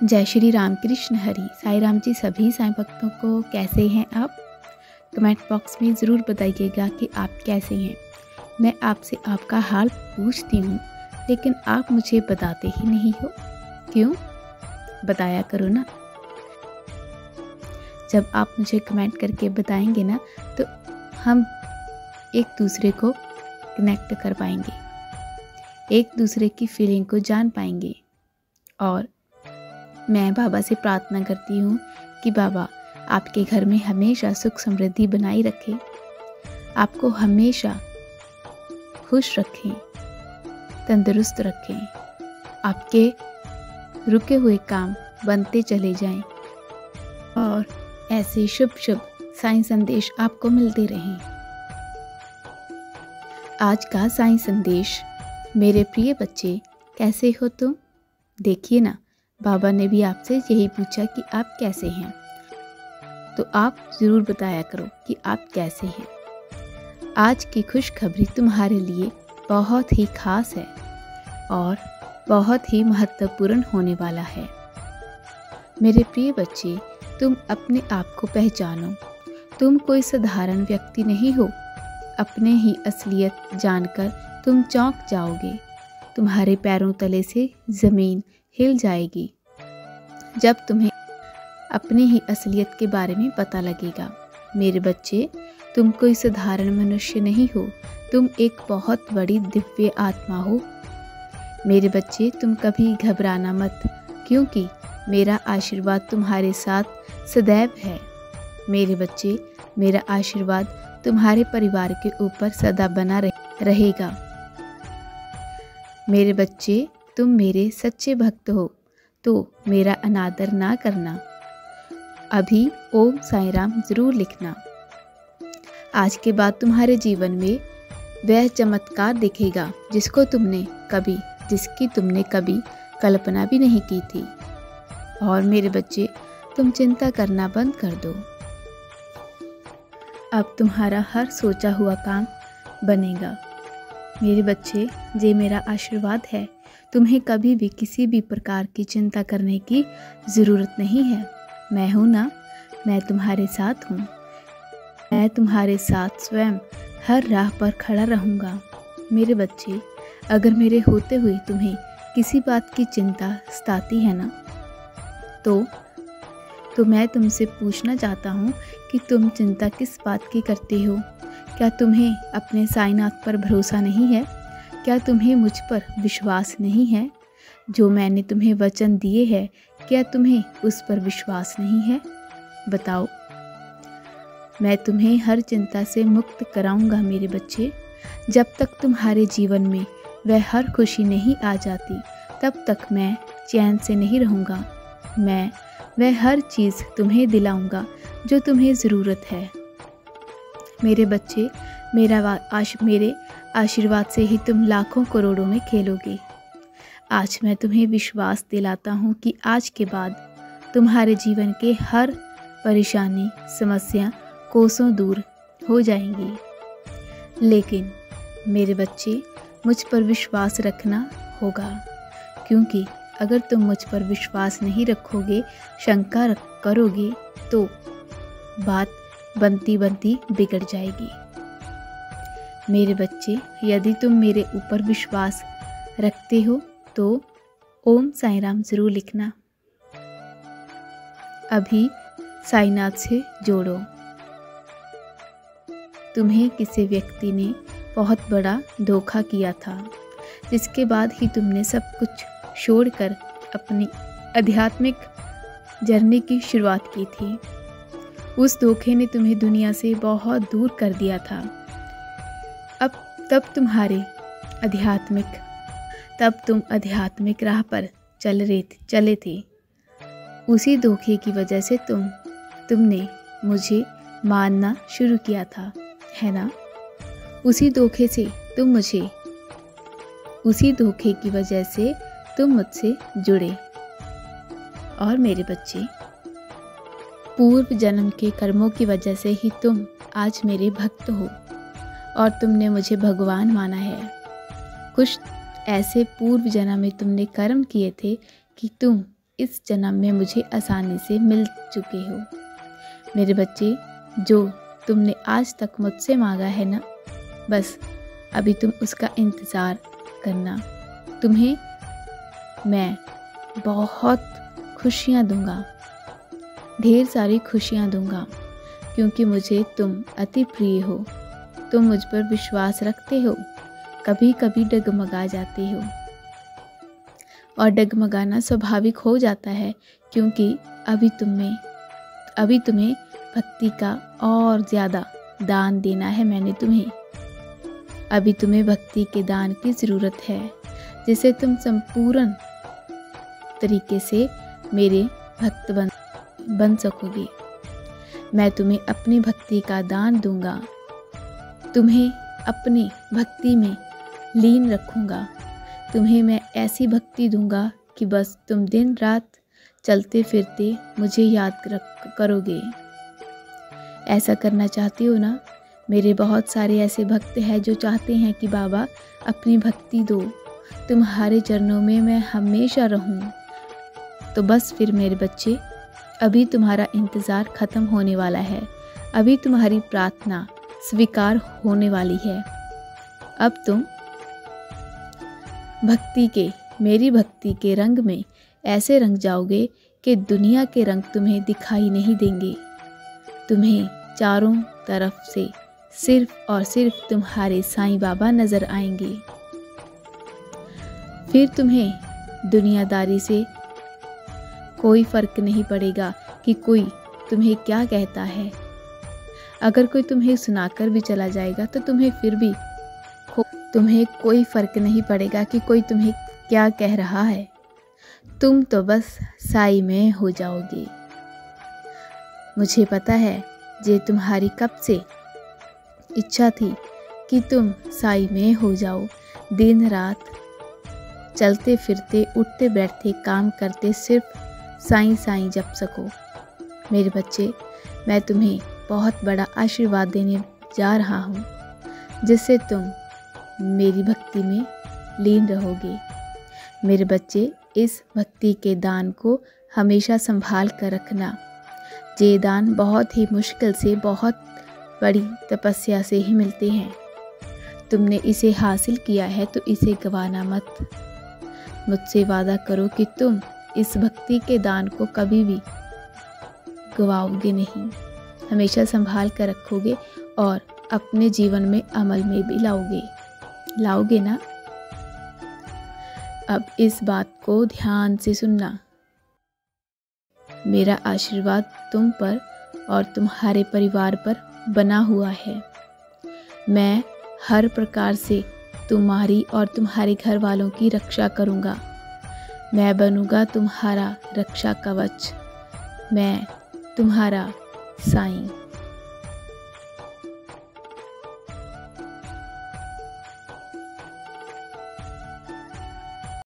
जय श्री राम कृष्ण हरि। साईं राम जी सभी साईं भक्तों को कैसे हैं आप? कमेंट बॉक्स में ज़रूर बताइएगा कि आप कैसे हैं। मैं आपसे आपका हाल पूछती हूँ लेकिन आप मुझे बताते ही नहीं हो। क्यों? बताया करो ना। जब आप मुझे कमेंट करके बताएंगे ना तो हम एक दूसरे को कनेक्ट कर पाएंगे, एक दूसरे की फीलिंग को जान पाएंगे। और मैं बाबा से प्रार्थना करती हूँ कि बाबा आपके घर में हमेशा सुख समृद्धि बनाई रखें, आपको हमेशा खुश रखें, तंदुरुस्त रखें, आपके रुके हुए काम बनते चले जाएं और ऐसे शुभ शुभ साईं संदेश आपको मिलते रहें। आज का साईं संदेश। मेरे प्रिय बच्चे, कैसे हो तुम? देखिए ना, बाबा ने भी आपसे यही पूछा कि आप कैसे हैं, तो आप ज़रूर बताया करो कि आप कैसे हैं। आज की खुशखबरी तुम्हारे लिए बहुत ही खास है और बहुत ही महत्वपूर्ण होने वाला है। मेरे प्रिय बच्चे, तुम अपने आप को पहचानो। तुम कोई साधारण व्यक्ति नहीं हो। अपने ही असलियत जानकर तुम चौंक जाओगे। तुम्हारे पैरों तले से ज़मीन हिल जाएगी जब तुम्हें अपनी ही असलियत के बारे में पता लगेगा। मेरे बच्चे, तुम कोई साधारण मनुष्य नहीं हो, तुम एक बहुत बड़ी दिव्य आत्मा हो। मेरे बच्चे, तुम कभी घबराना मत, क्योंकि मेरा आशीर्वाद तुम्हारे साथ सदैव है। मेरे बच्चे, मेरा आशीर्वाद तुम्हारे परिवार के ऊपर सदा बना रहेगा। मेरे बच्चे, तुम मेरे सच्चे भक्त हो, तो मेरा अनादर ना करना। अभी ओम साईं राम ज़रूर लिखना। आज के बाद तुम्हारे जीवन में वह चमत्कार दिखेगा जिसकी तुमने कभी कल्पना भी नहीं की थी। और मेरे बच्चे, तुम चिंता करना बंद कर दो। अब तुम्हारा हर सोचा हुआ काम बनेगा। मेरे बच्चे, ये मेरा आशीर्वाद है। तुम्हें कभी भी किसी भी प्रकार की चिंता करने की ज़रूरत नहीं है। मैं हूँ ना, मैं तुम्हारे साथ हूँ। मैं तुम्हारे साथ स्वयं हर राह पर खड़ा रहूँगा। मेरे बच्चे, अगर मेरे होते हुए तुम्हें किसी बात की चिंता सताती है ना, तो मैं तुमसे पूछना चाहता हूँ कि तुम चिंता किस बात की करते हो? क्या तुम्हें अपने साईनाथ पर भरोसा नहीं है? क्या तुम्हें मुझ पर विश्वास नहीं है? जो मैंने तुम्हें वचन दिए हैं, क्या तुम्हें उस पर विश्वास नहीं है? बताओ। मैं तुम्हें हर चिंता से मुक्त कराऊंगा मेरे बच्चे। जब तक तुम्हारे जीवन में वह हर खुशी नहीं आ जाती, तब तक मैं चैन से नहीं रहूँगा। मैं वह हर चीज़ तुम्हें दिलाऊंगा जो तुम्हें ज़रूरत है। मेरे बच्चे, मेरे आशीर्वाद से ही तुम लाखों करोड़ों में खेलोगे। आज मैं तुम्हें विश्वास दिलाता हूँ कि आज के बाद तुम्हारे जीवन के हर परेशानी, समस्या कोसों दूर हो जाएंगी। लेकिन मेरे बच्चे, मुझ पर विश्वास रखना होगा, क्योंकि अगर तुम मुझ पर विश्वास नहीं रखोगे, शंका करोगे, तो बात बनती बनती बिगड़ जाएगी। मेरे बच्चे, यदि तुम मेरे ऊपर विश्वास रखते हो तो ओम साईं राम ज़रूर लिखना। अभी साईनाथ से जोड़ो। तुम्हें किसी व्यक्ति ने बहुत बड़ा धोखा किया था, जिसके बाद ही तुमने सब कुछ छोड़कर अपनी आध्यात्मिक जर्नी की शुरुआत की थी। उस धोखे ने तुम्हें दुनिया से बहुत दूर कर दिया था। तब तुम आध्यात्मिक राह पर चले थे। उसी धोखे की वजह से तुमने मुझे मानना शुरू किया था, है ना? उसी धोखे की वजह से तुम मुझसे जुड़े। और मेरे बच्चे, पूर्व जन्म के कर्मों की वजह से ही तुम आज मेरे भक्त हो और तुमने मुझे भगवान माना है। कुछ ऐसे पूर्व जन्म में तुमने कर्म किए थे कि तुम इस जन्म में मुझे आसानी से मिल चुके हो। मेरे बच्चे, जो तुमने आज तक मुझसे मांगा है ना, बस अभी तुम उसका इंतज़ार करना। तुम्हें मैं बहुत खुशियाँ दूंगा, ढेर सारी खुशियाँ दूंगा, क्योंकि मुझे तुम अति प्रिय हो। तुम मुझ पर विश्वास रखते हो, कभी कभी डगमगा जाते हो, और डगमगाना स्वाभाविक हो जाता है, क्योंकि अभी तुम्हें भक्ति का और ज़्यादा दान देना है। मैंने तुम्हें अभी तुम्हें भक्ति के दान की ज़रूरत है, जिसे तुम संपूर्ण तरीके से मेरे भक्त बन सकोगे। मैं तुम्हें अपनी भक्ति का दान दूंगा, तुम्हें अपनी भक्ति में लीन रखूंगा। तुम्हें मैं ऐसी भक्ति दूंगा कि बस तुम दिन रात चलते फिरते मुझे याद करोगे। ऐसा करना चाहती हो ना? मेरे बहुत सारे ऐसे भक्त हैं जो चाहते हैं कि बाबा अपनी भक्ति दो, तुम्हारे चरणों में मैं हमेशा रहूं। तो बस फिर मेरे बच्चे, अभी तुम्हारा इंतज़ार ख़त्म होने वाला है। अभी तुम्हारी प्रार्थना स्वीकार होने वाली है। अब तुम मेरी भक्ति के रंग में ऐसे रंग जाओगे कि दुनिया के रंग तुम्हें दिखाई नहीं देंगे। तुम्हें चारों तरफ से सिर्फ और सिर्फ तुम्हारे साईं बाबा नज़र आएंगे। फिर तुम्हें दुनियादारी से कोई फ़र्क नहीं पड़ेगा कि कोई तुम्हें क्या कहता है। अगर कोई तुम्हें सुनाकर भी चला जाएगा तो तुम्हें कोई फ़र्क नहीं पड़ेगा कि कोई तुम्हें क्या कह रहा है। तुम तो बस साई में हो जाओगे। मुझे पता है ये तुम्हारी कब से इच्छा थी कि तुम साई में हो जाओ। दिन रात चलते फिरते, उठते बैठते, काम करते, सिर्फ साईं साईं जप सको। मेरे बच्चे, मैं तुम्हें बहुत बड़ा आशीर्वाद देने जा रहा हूँ, जिससे तुम मेरी भक्ति में लीन रहोगे। मेरे बच्चे, इस भक्ति के दान को हमेशा संभाल कर रखना। ये दान बहुत ही मुश्किल से, बहुत बड़ी तपस्या से ही मिलते हैं। तुमने इसे हासिल किया है तो इसे गंवाना मत। मुझसे वादा करो कि तुम इस भक्ति के दान को कभी भी गवाओगे नहीं, हमेशा संभाल कर रखोगे और अपने जीवन में अमल में भी लाओगे ना? अब इस बात को ध्यान से सुनना। मेरा आशीर्वाद तुम पर और तुम्हारे परिवार पर बना हुआ है। मैं हर प्रकार से तुम्हारी और तुम्हारे घर वालों की रक्षा करूँगा। मैं बनूँगा तुम्हारा रक्षा कवच। मैं तुम्हारा साईं।